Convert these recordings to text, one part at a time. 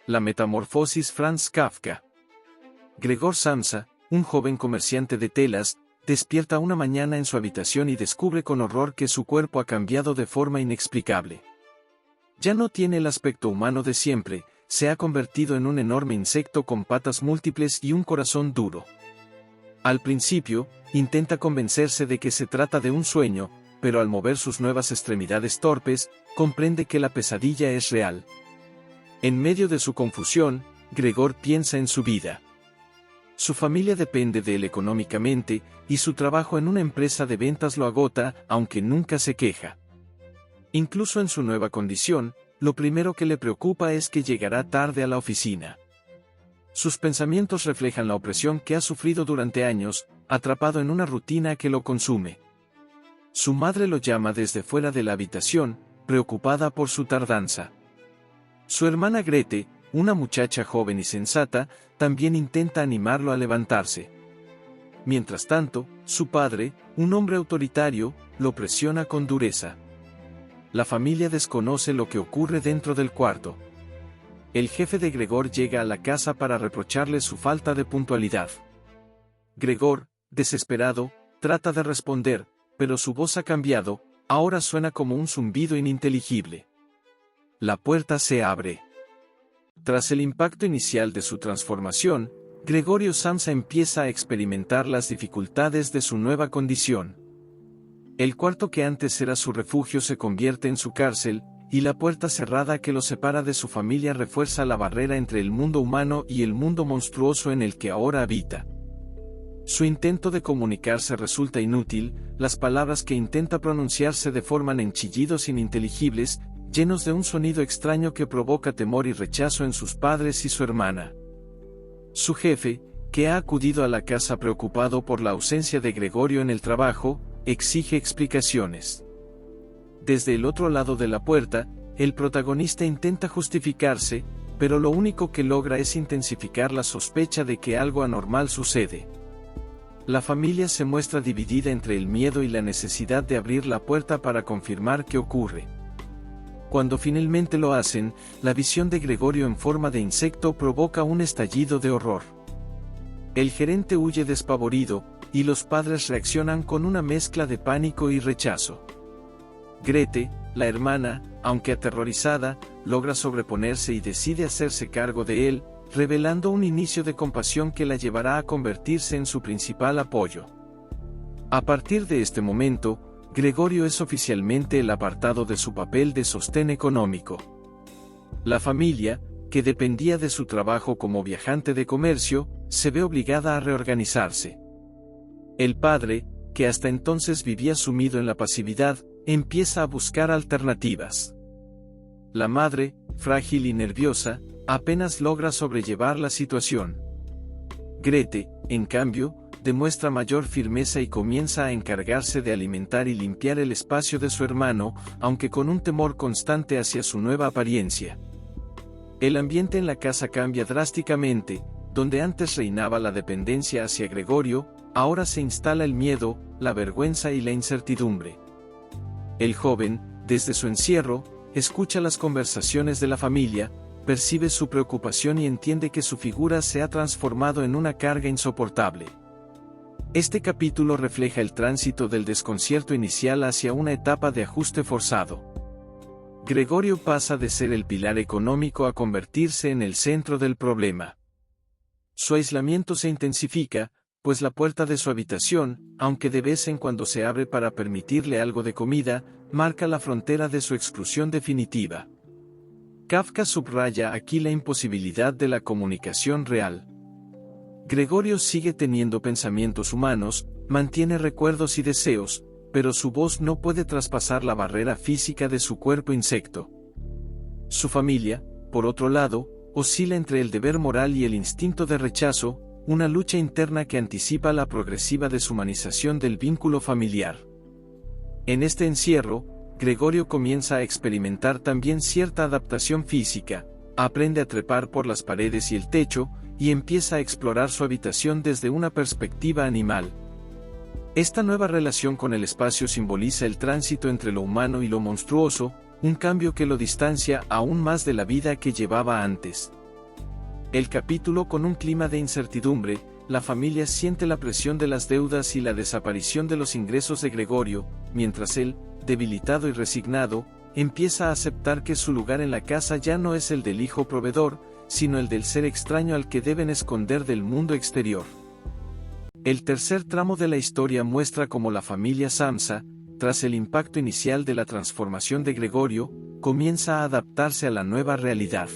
La metamorfosis Franz Kafka. Gregor Samsa, un joven comerciante de telas, despierta una mañana en su habitación y descubre con horror que su cuerpo ha cambiado de forma inexplicable. Ya no tiene el aspecto humano de siempre, se ha convertido en un enorme insecto con patas múltiples y un corazón duro. Al principio, intenta convencerse de que se trata de un sueño, pero al mover sus nuevas extremidades torpes, comprende que la pesadilla es real. En medio de su confusión, Gregor piensa en su vida. Su familia depende de él económicamente, y su trabajo en una empresa de ventas lo agota, aunque nunca se queja. Incluso en su nueva condición, lo primero que le preocupa es que llegará tarde a la oficina. Sus pensamientos reflejan la opresión que ha sufrido durante años, atrapado en una rutina que lo consume. Su madre lo llama desde fuera de la habitación, preocupada por su tardanza. Su hermana Grete, una muchacha joven y sensata, también intenta animarlo a levantarse. Mientras tanto, su padre, un hombre autoritario, lo presiona con dureza. La familia desconoce lo que ocurre dentro del cuarto. El jefe de Gregor llega a la casa para reprocharle su falta de puntualidad. Gregor, desesperado, trata de responder, pero su voz ha cambiado, ahora suena como un zumbido ininteligible. La puerta se abre. Tras el impacto inicial de su transformación, Gregorio Samsa empieza a experimentar las dificultades de su nueva condición. El cuarto que antes era su refugio se convierte en su cárcel, y la puerta cerrada que lo separa de su familia refuerza la barrera entre el mundo humano y el mundo monstruoso en el que ahora habita. Su intento de comunicarse resulta inútil, las palabras que intenta pronunciar se deforman en chillidos ininteligibles, llenos de un sonido extraño que provoca temor y rechazo en sus padres y su hermana. Su jefe, que ha acudido a la casa preocupado por la ausencia de Gregorio en el trabajo, exige explicaciones. Desde el otro lado de la puerta, el protagonista intenta justificarse, pero lo único que logra es intensificar la sospecha de que algo anormal sucede. La familia se muestra dividida entre el miedo y la necesidad de abrir la puerta para confirmar qué ocurre. Cuando finalmente lo hacen, la visión de Gregorio en forma de insecto provoca un estallido de horror. El gerente huye despavorido, y los padres reaccionan con una mezcla de pánico y rechazo. Grete, la hermana, aunque aterrorizada, logra sobreponerse y decide hacerse cargo de él, revelando un inicio de compasión que la llevará a convertirse en su principal apoyo. A partir de este momento, Gregorio es oficialmente el apartado de su papel de sostén económico. La familia, que dependía de su trabajo como viajante de comercio, se ve obligada a reorganizarse. El padre, que hasta entonces vivía sumido en la pasividad, empieza a buscar alternativas. La madre, frágil y nerviosa, apenas logra sobrellevar la situación. Grete, en cambio, demuestra mayor firmeza y comienza a encargarse de alimentar y limpiar el espacio de su hermano, aunque con un temor constante hacia su nueva apariencia. El ambiente en la casa cambia drásticamente, donde antes reinaba la dependencia hacia Gregorio, ahora se instala el miedo, la vergüenza y la incertidumbre. El joven, desde su encierro, escucha las conversaciones de la familia, percibe su preocupación y entiende que su figura se ha transformado en una carga insoportable. Este capítulo refleja el tránsito del desconcierto inicial hacia una etapa de ajuste forzado. Gregorio pasa de ser el pilar económico a convertirse en el centro del problema. Su aislamiento se intensifica, pues la puerta de su habitación, aunque de vez en cuando se abre para permitirle algo de comida, marca la frontera de su exclusión definitiva. Kafka subraya aquí la imposibilidad de la comunicación real. Gregorio sigue teniendo pensamientos humanos, mantiene recuerdos y deseos, pero su voz no puede traspasar la barrera física de su cuerpo insecto. Su familia, por otro lado, oscila entre el deber moral y el instinto de rechazo, una lucha interna que anticipa la progresiva deshumanización del vínculo familiar. En este encierro, Gregorio comienza a experimentar también cierta adaptación física, aprende a trepar por las paredes y el techo, y empieza a explorar su habitación desde una perspectiva animal. Esta nueva relación con el espacio simboliza el tránsito entre lo humano y lo monstruoso, un cambio que lo distancia aún más de la vida que llevaba antes. El capítulo con un clima de incertidumbre, la familia siente la presión de las deudas y la desaparición de los ingresos de Gregorio, mientras él, debilitado y resignado, empieza a aceptar que su lugar en la casa ya no es el del hijo proveedor, sino el del ser extraño al que deben esconder del mundo exterior. El tercer tramo de la historia muestra cómo la familia Samsa, tras el impacto inicial de la transformación de Gregorio, comienza a adaptarse a la nueva realidad.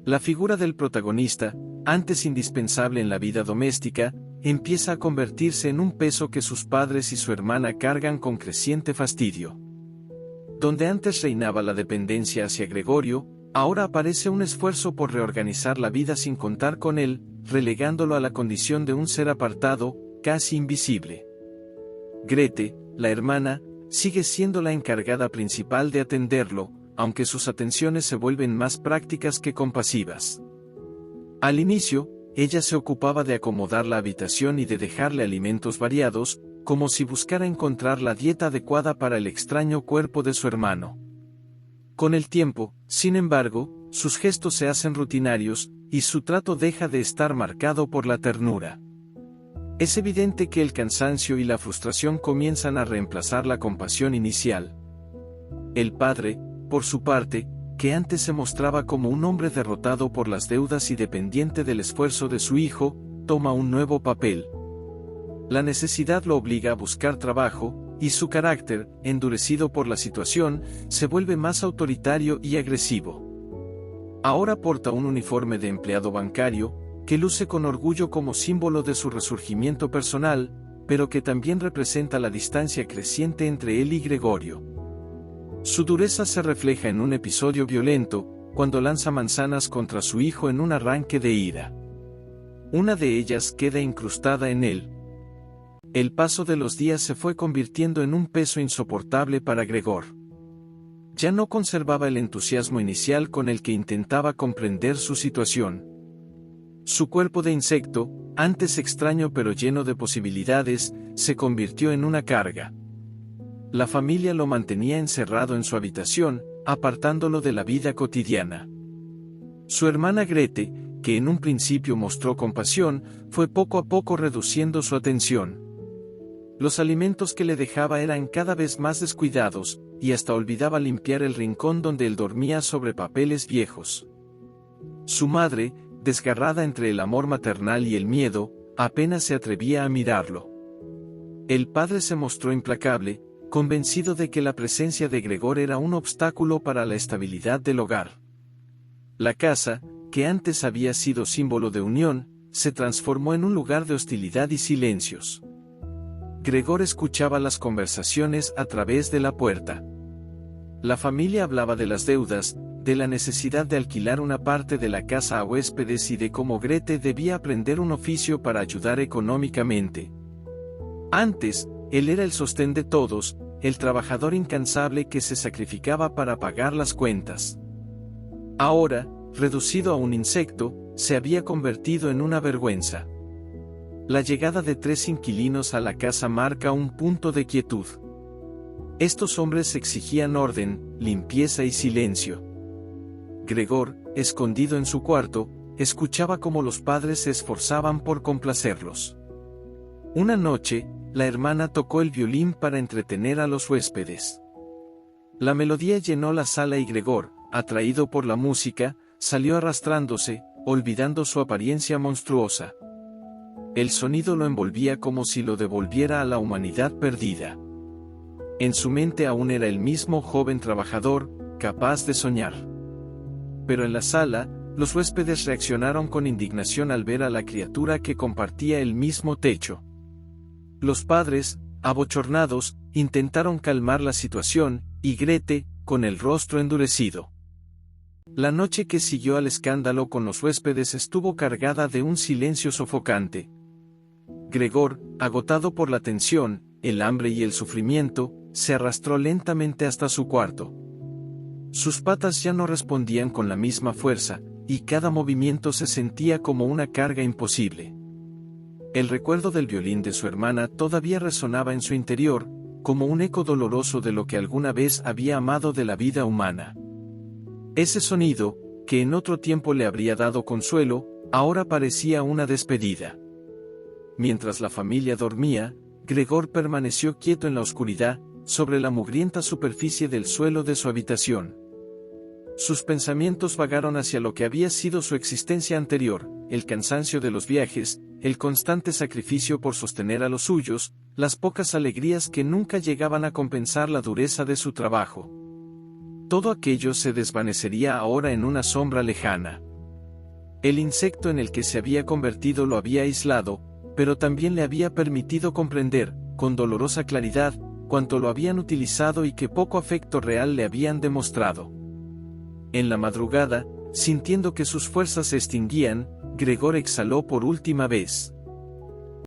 La figura del protagonista, antes indispensable en la vida doméstica, empieza a convertirse en un peso que sus padres y su hermana cargan con creciente fastidio. Donde antes reinaba la dependencia hacia Gregorio, ahora aparece un esfuerzo por reorganizar la vida sin contar con él, relegándolo a la condición de un ser apartado, casi invisible. Grete, la hermana, sigue siendo la encargada principal de atenderlo, aunque sus atenciones se vuelven más prácticas que compasivas. Al inicio, ella se ocupaba de acomodar la habitación y de dejarle alimentos variados, como si buscara encontrar la dieta adecuada para el extraño cuerpo de su hermano. Con el tiempo, sin embargo, sus gestos se hacen rutinarios, y su trato deja de estar marcado por la ternura. Es evidente que el cansancio y la frustración comienzan a reemplazar la compasión inicial. El padre, por su parte, que antes se mostraba como un hombre derrotado por las deudas y dependiente del esfuerzo de su hijo, toma un nuevo papel. La necesidad lo obliga a buscar trabajo, y su carácter, endurecido por la situación, se vuelve más autoritario y agresivo. Ahora porta un uniforme de empleado bancario, que luce con orgullo como símbolo de su resurgimiento personal, pero que también representa la distancia creciente entre él y Gregorio. Su dureza se refleja en un episodio violento, cuando lanza manzanas contra su hijo en un arranque de ira. Una de ellas queda incrustada en él. El paso de los días se fue convirtiendo en un peso insoportable para Gregor. Ya no conservaba el entusiasmo inicial con el que intentaba comprender su situación. Su cuerpo de insecto, antes extraño pero lleno de posibilidades, se convirtió en una carga. La familia lo mantenía encerrado en su habitación, apartándolo de la vida cotidiana. Su hermana Grete, que en un principio mostró compasión, fue poco a poco reduciendo su atención. Los alimentos que le dejaba eran cada vez más descuidados, y hasta olvidaba limpiar el rincón donde él dormía sobre papeles viejos. Su madre, desgarrada entre el amor maternal y el miedo, apenas se atrevía a mirarlo. El padre se mostró implacable, convencido de que la presencia de Gregor era un obstáculo para la estabilidad del hogar. La casa, que antes había sido símbolo de unión, se transformó en un lugar de hostilidad y silencios. Gregor escuchaba las conversaciones a través de la puerta. La familia hablaba de las deudas, de la necesidad de alquilar una parte de la casa a huéspedes y de cómo Grete debía aprender un oficio para ayudar económicamente. Antes, él era el sostén de todos, el trabajador incansable que se sacrificaba para pagar las cuentas. Ahora, reducido a un insecto, se había convertido en una vergüenza. La llegada de 3 inquilinos a la casa marca un punto de quietud. Estos hombres exigían orden, limpieza y silencio. Gregor, escondido en su cuarto, escuchaba cómo los padres se esforzaban por complacerlos. Una noche, la hermana tocó el violín para entretener a los huéspedes. La melodía llenó la sala y Gregor, atraído por la música, salió arrastrándose, olvidando su apariencia monstruosa. El sonido lo envolvía como si lo devolviera a la humanidad perdida. En su mente aún era el mismo joven trabajador, capaz de soñar. Pero en la sala, los huéspedes reaccionaron con indignación al ver a la criatura que compartía el mismo techo. Los padres, abochornados, intentaron calmar la situación, y Grete, con el rostro endurecido. La noche que siguió al escándalo con los huéspedes estuvo cargada de un silencio sofocante. Gregor, agotado por la tensión, el hambre y el sufrimiento, se arrastró lentamente hasta su cuarto. Sus patas ya no respondían con la misma fuerza, y cada movimiento se sentía como una carga imposible. El recuerdo del violín de su hermana todavía resonaba en su interior, como un eco doloroso de lo que alguna vez había amado de la vida humana. Ese sonido, que en otro tiempo le habría dado consuelo, ahora parecía una despedida. Mientras la familia dormía, Gregor permaneció quieto en la oscuridad, sobre la mugrienta superficie del suelo de su habitación. Sus pensamientos vagaron hacia lo que había sido su existencia anterior, el cansancio de los viajes, el constante sacrificio por sostener a los suyos, las pocas alegrías que nunca llegaban a compensar la dureza de su trabajo. Todo aquello se desvanecería ahora en una sombra lejana. El insecto en el que se había convertido lo había aislado, pero también le había permitido comprender, con dolorosa claridad, cuánto lo habían utilizado y qué poco afecto real le habían demostrado. En la madrugada, sintiendo que sus fuerzas se extinguían, Gregor exhaló por última vez.